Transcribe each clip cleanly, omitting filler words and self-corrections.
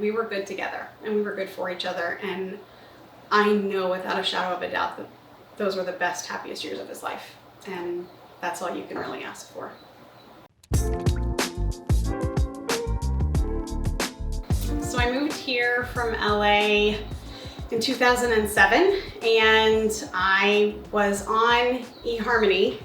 We were good together and we were good for each other, and I know without a shadow of a doubt that those were the best, happiest years of his life, and that's all you can really ask for. So I moved here from LA in 2007, and I was on eHarmony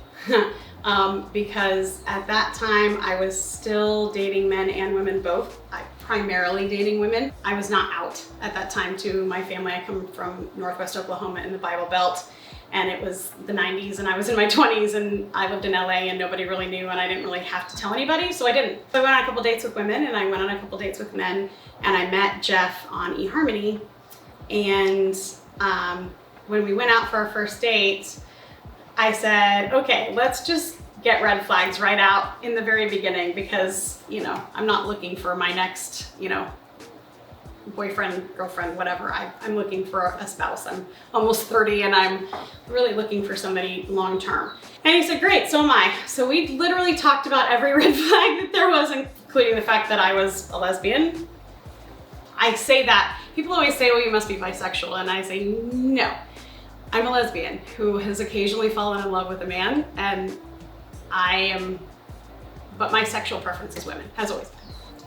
because at that time I was still dating men and women both. I primarily dating women. I was not out at that time to my family. I come from Northwest Oklahoma in the Bible Belt, and it was the 90s and I was in my 20s and I lived in LA and nobody really knew and I didn't really have to tell anybody, so I didn't. So I went on a couple dates with women and I went on a couple dates with men, and I met Jeff on eHarmony. And when we went out for our first date, I said, okay, let's just get red flags right out in the very beginning, because, you know, I'm not looking for my next, you know, boyfriend, girlfriend, whatever. I'm looking for a spouse. I'm almost 30 and I'm really looking for somebody long term. And he said, great, so am I. So we literally talked about every red flag that there was, including the fact that I was a lesbian. I say that. People always say, well, you must be bisexual. And I say, no. I'm a lesbian who has occasionally fallen in love with a man, and but my sexual preference is women, has always been.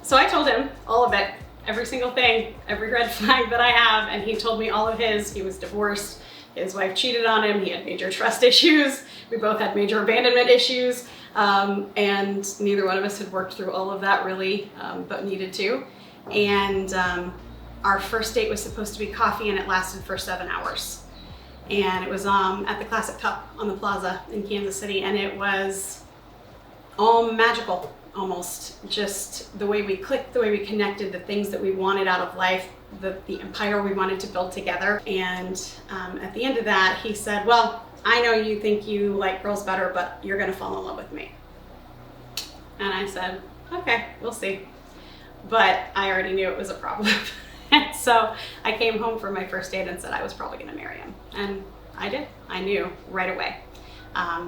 So I told him all of it, every single thing, every red flag that I have, and he told me all of his. He was divorced, his wife cheated on him, he had major trust issues, we both had major abandonment issues, and neither one of us had worked through all of that really, but needed to. And our first date was supposed to be coffee, and it lasted for 7 hours. And it was at the Classic Cup on the Plaza in Kansas City, and it was all magical, almost. Just the way we clicked, the way we connected, the things that we wanted out of life, the empire we wanted to build together. And at the end of that, he said, well, I know you think you like girls better, but you're gonna fall in love with me. And I said, okay, we'll see. But I already knew it was a problem. And so I came home from my first date and said I was probably gonna marry him. And I did. I knew right away.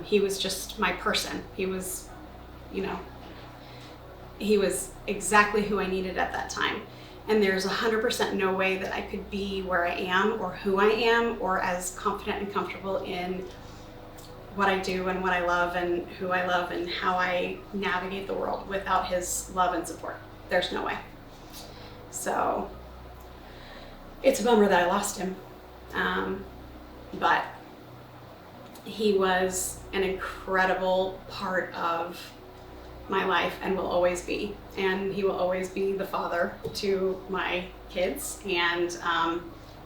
He was just my person. He was, you know, he was exactly who I needed at that time. And there's 100% no way that I could be where I am or who I am or as confident and comfortable in what I do and what I love and who I love and how I navigate the world without his love and support. There's no way. So it's a bummer that I lost him. But he was an incredible part of my life and will always be. And he will always be the father to my kids, and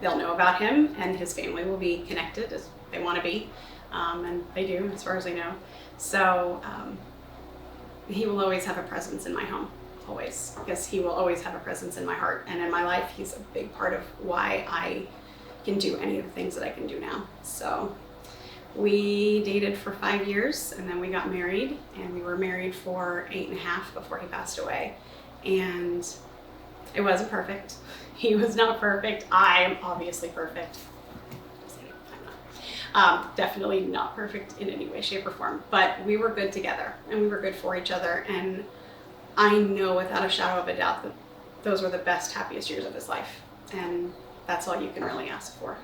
they'll know about him, and his family will be connected as they want to be, and they do, as far as I know. So he will always have a presence in my home, always, because he will always have a presence in my heart and in my life. He's a big part of why I can do any of the things that I can do now. So we dated for 5 years, and then we got married, and we were married for 8.5 before he passed away. And it wasn't perfect. He was not perfect. I am obviously perfect. I'm not. Definitely not perfect in any way, shape, or form, but we were good together and we were good for each other. And I know without a shadow of a doubt that those were the best, happiest years of his life. And that's all you can really ask for.